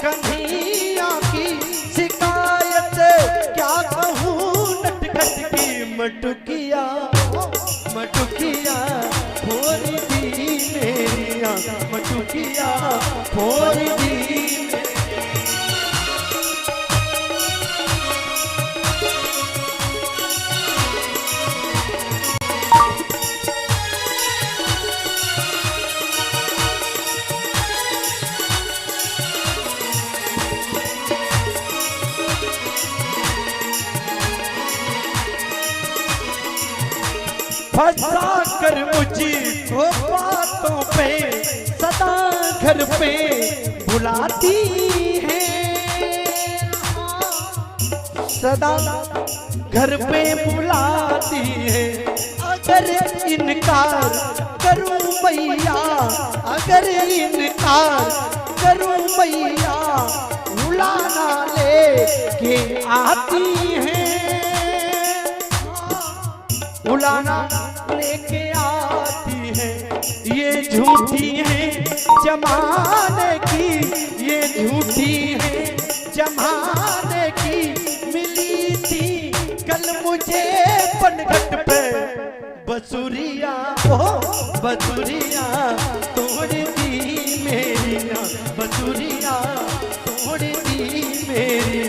कन्हैया की शिकायत क्या कहूँ नटखट की मटुकिया मटुकिया फोड़ दी मेरिया मटुकिया फोड़ दी। फंसा कर मुझको बातों पे सदा घर पे बुलाती है सदा घर पे बुलाती है। अगर इनकार करूं मैया अगर इनकार करूं मैया बुलाना लेके आती है बुलाना लेके आती है। ये झूठी है जमाने की ये झूठी है जमाने की मिली थी कल मुझे पनघट पे बसुरिया ओ बसुरिया तोड़ दी मेरी बसुरिया तोड़ दी मेरी।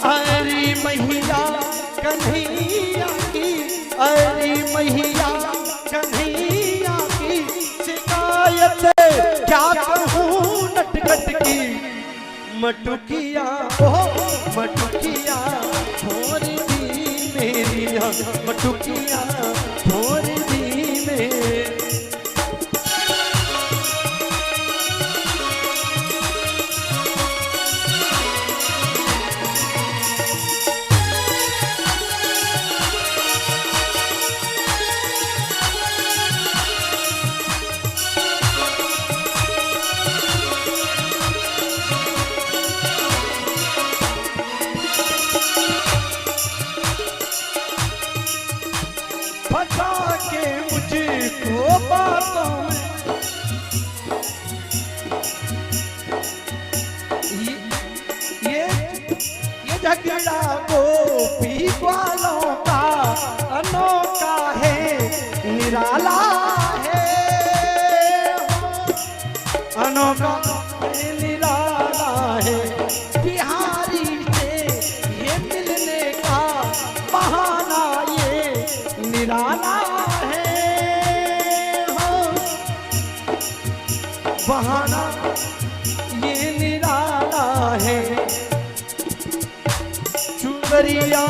अरे मैया कन्हैया की अरे मैया कन्हैया की शिकायत क्या कहूँ नटखट की मटुकिया ओ मटुकिया फोड़ दी मेरी मटुकिया फोड़ दी मेरी। फंसा के मुझको बातों में ये झगड़ा गोपी वालों का अनोखा है निराला है अनोखा निराला है। बिहारी से ये मिलने का बहाना ये निराला है बहाना ये निराला है। चुनरिया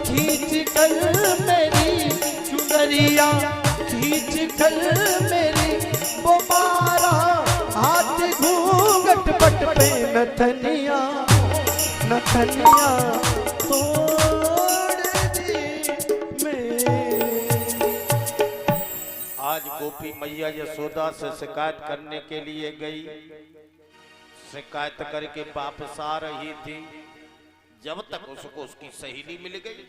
खींच कर मेरी चुनरिया खींच कर मेरी वो मारा हाथ घूंघट पट पे नथनिया नथनिया तोड़ दी मेरी। आज गोपी मैया यशोदा से शिकायत करने के लिए गई। शिकायत करके वापस आ रही थी जब तक उसको उसकी सहेली मिल गई।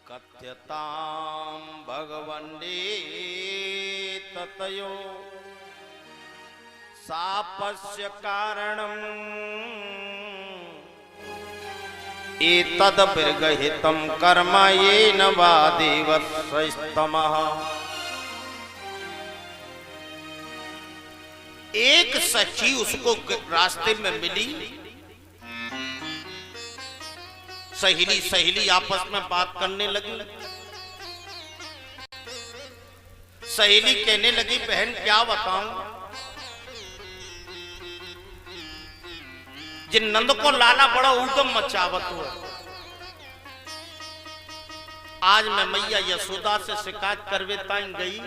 कथ्यताम भगवन्ने ततयो सापस्य कारणम् एतद विर्गहितं कर्म येन वा देवस्यस्तमः। एक सखी उसको रास्ते में मिली। सहेली सहेली आपस में बात करने लगी। सहेली कहने लगी बहन क्या बताऊं जिन नंद को लाला बड़ा उद्यम मचावत हुआ। आज मैं मैया यशोदा से शिकायत करवेता गई।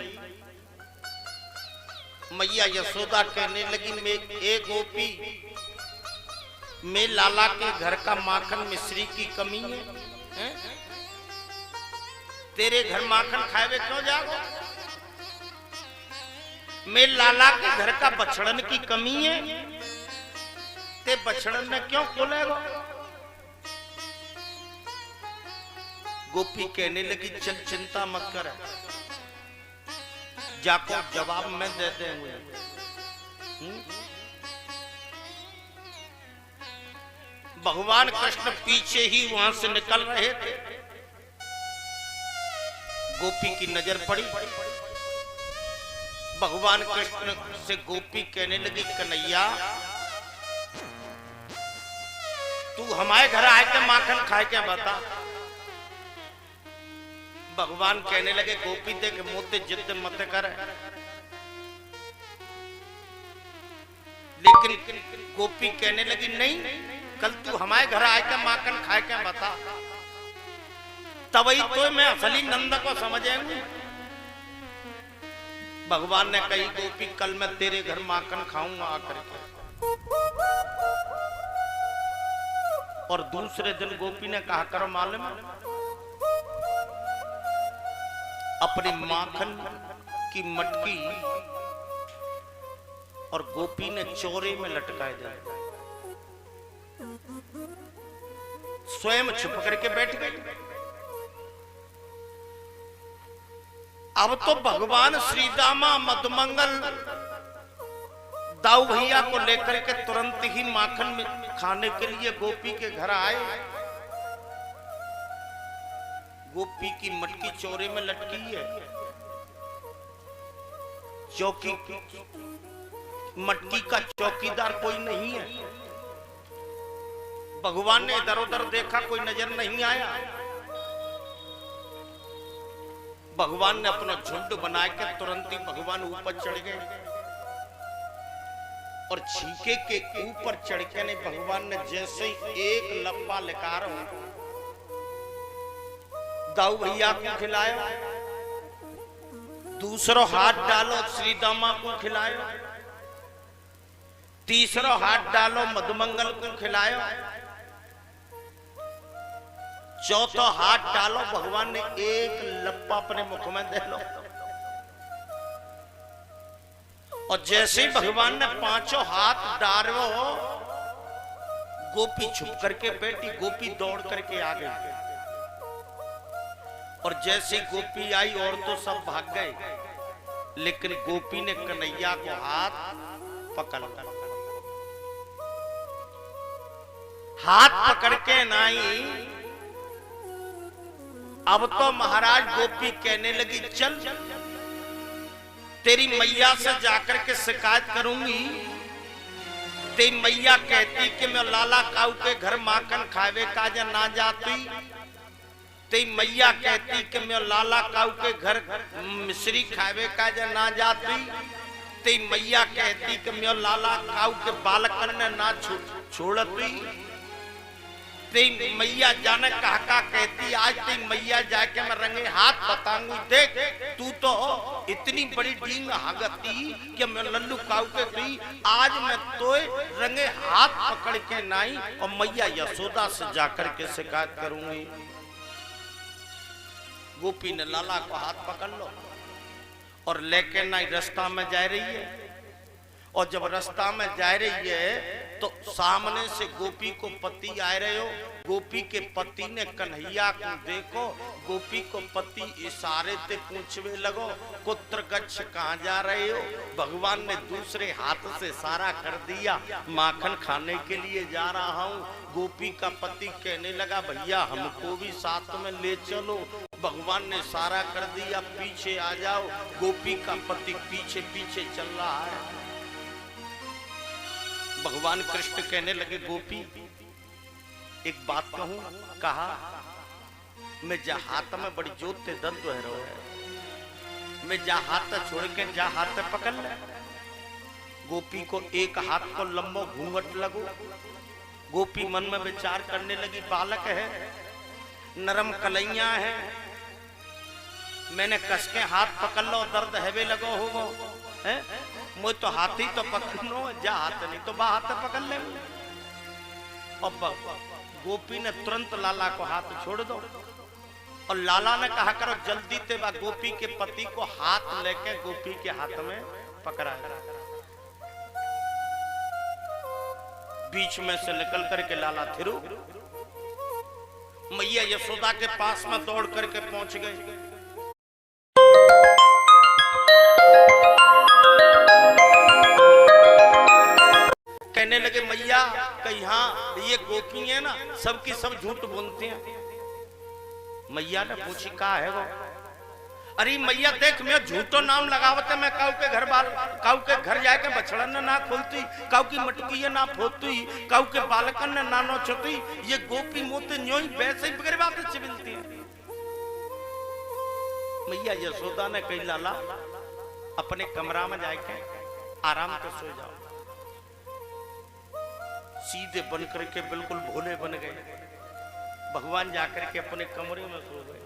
मैया यशोदा कहने लगी मैं एक गोपी में लाला के घर का माखन मिश्री की कमी है, तेरे घर माखन खाए क्यों जागो। मैं लाला के घर का बछड़न की कमी है, ते बछड़न में क्यों खोलेगो। गोपी कहने लगी चल चिंता मत कर, जाको जवाब में दे देंगे। भगवान कृष्ण पीछे ही वहां से निकल रहे थे। गोपी की नजर पड़ी। भगवान कृष्ण से गोपी कहने लगी, कन्हैया तू हमारे घर आए के माखन खाए क्या बता। भगवान कहने लगे, गोपी देख मोते जिद मत कर। लेकिन गोपी कहने लगी, नहीं कल तू हमारे घर आए के माखन खाए क्या बता, तभी तो मैं असली नंद को समझेंगी। भगवान ने कही, गोपी कल मैं तेरे घर माखन खाऊंगा आकर के। और दूसरे दिन गोपी ने कहा, करो मालूम, अपनी माखन की मटकी और गोपी ने चौरे में लटकाए दिया, स्वयं छुप करके बैठ गई। अब तो भगवान श्री दामा मधुमंगल दाऊ भैया को लेकर के तुरंत ही माखन में खाने के लिए गोपी के घर आए। गोपी की मटकी चौरे में लटकी है, चौकी मटकी का चौकीदार कोई नहीं है। भगवान ने इधर उधर देखा, कोई नजर नहीं आया। भगवान ने अपना झुंड बना के तुरंत ही भगवान ऊपर चढ़ गए और छीके के ऊपर चढ़ के ने भगवान ने जैसे ही एक लप्पा लेकर दाऊ भैया को खिलाया, दूसरा हाथ डालो श्री दामा को खिलायो, तीसरा हाथ डालो मधुमंगल को खिलायो, चौथा हाथ डालो भगवान ने एक लप्पा अपने मुख में दे लो। और जैसे ही भगवान ने पांचों हाथ डालो, गोपी छुप करके बैठी, गोपी दौड़ करके आ गई। और जैसे गोपी आई और तो सब भाग गए, लेकिन गोपी ने कन्हैया को हाथ पकड़ लिया। हाथ पकड़ के नहीं, अब तो महाराज गोपी कहने लगी, चल तेरी मैया से जाकर के शिकायत करूंगी। तेरी मैया कहती कि मैं लाला काऊ के घर माखन खावे काज ना जाती। तेरी मैया कहती कि मैं लाला काऊ के घर मिश्री खावे काज ना जाती। तेरी मैया कहती कि मैं लाला काऊ के बालकन ने ना छोड़ती। तेरी मैया जाने कहा कहती, आज तेरी मैया जाके मैं रंगे हाथ बताऊंगी। देख तू तो इतनी बड़ी डींग हागती कि मैं लल्लू काऊ के गई, आज मैं तो रंगे हाथ पकड़ के नहीं और मैया यशोदा से जाकर के शिकायत करूंगी। गोपी ने लाला को हाथ पकड़ लो और लेके नहीं रास्ता में जा रही है। और जब रास्ता में जा रही है तो सामने से गोपी को पति आ रहे हो। गोपी के पति ने कन्हैया को देखो, गोपी को पति इशारे से पूछने लगो, पुत्र गच्छ कहाँ जा रहे हो। भगवान ने दूसरे हाथ से इशारा कर दिया, माखन खाने के लिए जा रहा हूँ। गोपी का पति कहने लगा, भैया हमको भी साथ में ले चलो। भगवान ने इशारा कर दिया, पीछे आ जाओ। गोपी का पति पीछे पीछे चल रहा है। भगवान कृष्ण कहने लगे, गोपी एक बात कहूं। कहा, मैं जा हाथ में बड़ी जोत ते दर्द है रो है, मैं जा हाथ छोड़ के जा हाथ पकड़ ले। गोपी को एक हाथ को लंबो घूंघट लगो। गोपी मन में विचार करने लगी, बालक है, नरम कलैया है, मैंने कस के हाथ पकड़ लो, दर्द हैवे लगो होगो है। मुझे तो हाथी तो पकड़नो, जा हाथ नहीं तो बा हाथ पकड़ ले। और गोपी ने तुरंत लाला को हाथ छोड़ दो। और लाला ने कहा, करो जल्दी ते बा गोपी के पति को हाथ लेके गोपी के हाथ में पकड़ा। बीच में से निकल करके लाला थिरू मैया यशोदा के पास में दौड़ करके पहुंच गए। कहने लगे, मैया कही हाँ ये गोपी है ना, सबकी सब झूठ बोलते हैं। मैया ने पूछी कहा है वो? अरे मैया देख, मैं झूठो नाम लगावत है, मैं काऊ के घर जाके बछड़न ने ना खोलती, काऊ की मटकी ना फोती, काऊ के बालकन ने ना नोचती, ये गोपी मोते न्योई वैसे ही बगैर बात चिबिलती है। मैया यशोदा ने कही लाला अपने कमरा में जाके आराम से सो जाओ। सीधे बन करके बिल्कुल भोले बन गए, भगवान जाकर के अपने कमरे में सो गए।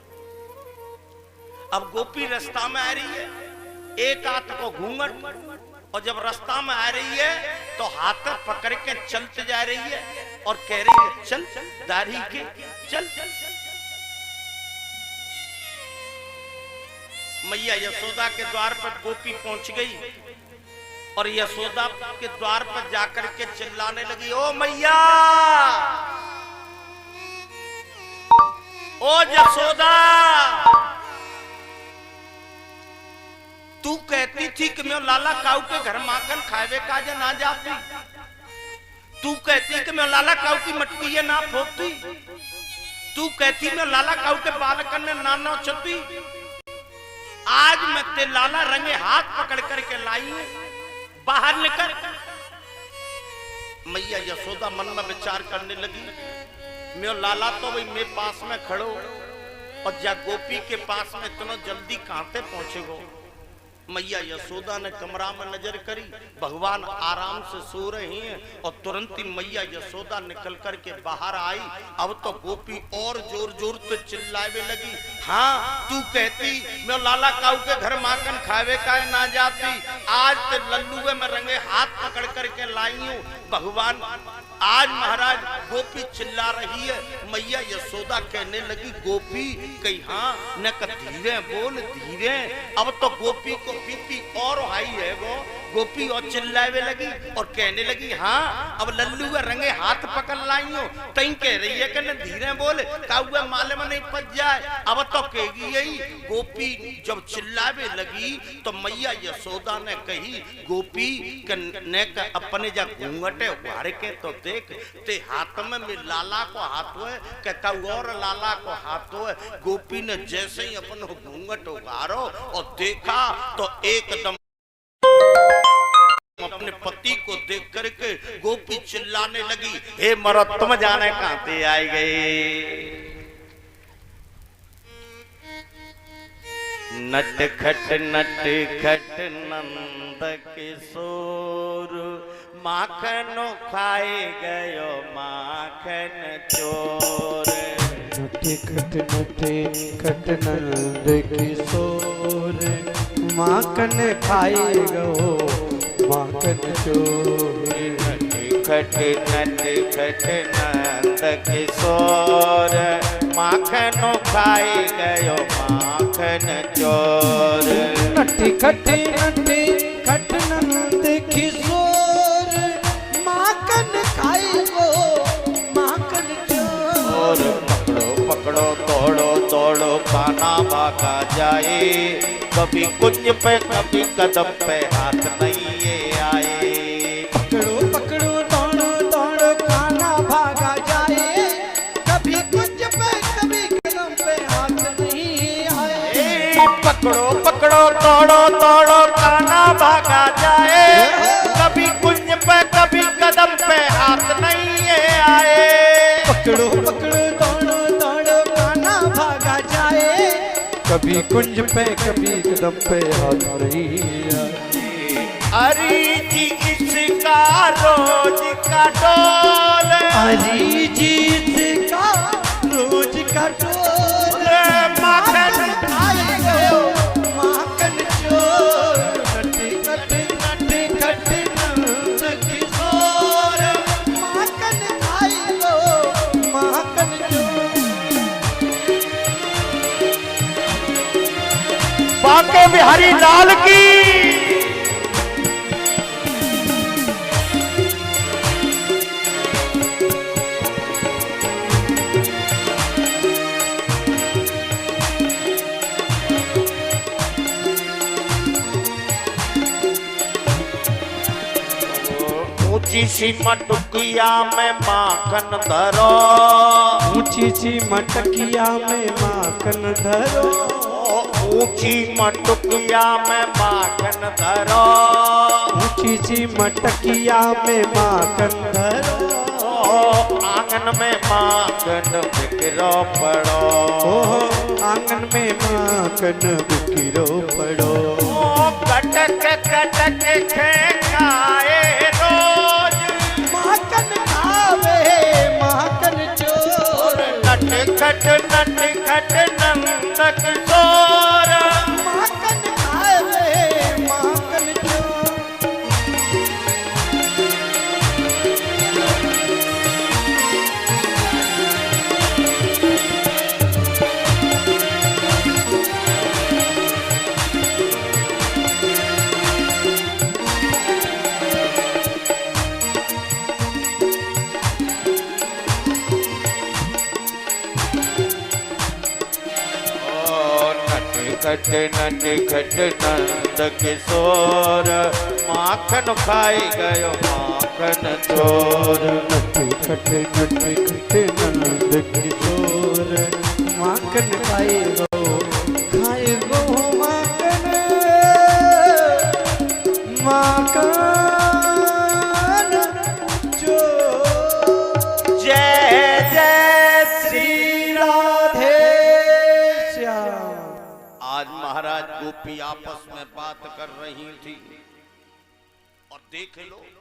अब गोपी रास्ता में आ रही है, एक हाथ को घूंघट, और जब रास्ता में आ रही है तो हाथ पकड़ के चलते जा रही है और कह रही है चल दाढ़ी के चल। मैया यशोदा के द्वार पर गोपी पहुंच गई और यशोदा के द्वार पर जाकर के चिल्लाने लगी, ओ मैया, ओ यशोदा, तू कहती थी कि मैं लाला काऊ के घर माखन खावे काजे ना जाती, तू कहती कि मैं लाला काऊ की मटकी ना फोती, तू कहती मैं लाला काऊ के बालकन ने ना नोचती। आज मैं ते लाला रंगे हाथ पकड़ करके लाई हूं, बाहर निकल। मैया यशोदा मन में विचार करने लगी, मैं लाला तो भाई मेरे पास में खड़ो और जा गोपी के पास में इतना जल्दी कहां पे पहुंचेगो। मैया यशोदा ने कमरा में नजर करी, भगवान आराम से सो रहे हैं और तुरंत ही मैया यशोदा निकल करके बाहर आई। अब तो गोपी और जोर जोर से चिल्लावे लगी, हाँ तू कहती मैं लाला काऊ के घर माखन खावे का ना जाती, आज तो लल्लू में रंगे हाथ पकड़ करके लाई हूं। भगवान आज महाराज गोपी चिल्ला रही है। मैया यशोदा कहने लगी, गोपी कही हाँ न धीरे बोल धीरे। अब तो गोपी को बीपी और हाई है, वो गोपी और चिल्लावे लगी और कहने लगी, हाँ अब लल्लू का रंगे हाथ पकड़ लाई हो, तई कह रही है कि न धीरे बोल, काऊ माले में नहीं पच जाए। अब तो कहेगी यही। गोपी जब चिल्लावे लगी तो मैया यशोदा ने कही, गोपी ने अपने जा घूंघटे उभार के तो देख, ते हाथ में लाला को हाथ है कहता और लाला को हाथ है। गोपी ने जैसे ही अपन घूंघट उगारो और देखा तो एकदम अपने पति को देख करके गोपी चिल्लाने लगी, हे मरद तुम जाने कहां से आए गए। नट खट नंद किशोर, माखनो खाए गयो माखन चोर। नटे खट नंद किशोर, माखन खाए गयो माखन चोर। नटे खट नंद किशोर, माखनो खाए गयो माखन चोर। नटे खट नंद किशोर, माखन खाए गो माखन चोर। पकड़ो तोड़ो तोड़ो काना भागा जाए, कभी कुंज पे कभी कदम पे हाथ नहीं ये आए। पकड़ो तोड़ो तोड़ो काना भागा जाए, कभी कुंज पे कभी कदम पे हाथ नहीं आए। पकड़ो तोड़ो तोड़ो काना भागा जाए, कभी कुंज पे कभी कदम पे हाथ नहीं ये आए। पकड़ो तोड़ो तोड़ो काना भागा जाए, कभी कुंज पे कभी कदम पे हाथ नहीं आए। अरे जी इसका रोज का डोल, अरे जी इसका रोज का डोल। माखन खाए गयो माखन चोर। नटे खट नंद किशोर, माखन खाए गयो माखन चोर। बांके बिहारी लाल की। ऊंची सी मटुकिया में माखन धरो, ऊंची सी मटकिया में माखन धरो, ऊंची मटुकिया में माखन धरो, ऊंची सी मटकिया में माखन धरो, आंगन में माखन बिखरो पड़ो, आंगन में माखन बिखरो पड़ो, कटक कटक खेकाए रोज, माखन खावे माखन चोर, नटखट नटखट नंद किशोर, माखन खावे माखन चोर। नटखट नटखट नंद किशोर, माखन खाई गयो माखन चोर, नटखट नटखट नंद किशोर, माखन खाए गो माखन, माखन चोर। जय जय श्री राधे श्याम। आज महाराज गोपी आपस में बात कर रही थी और देख लो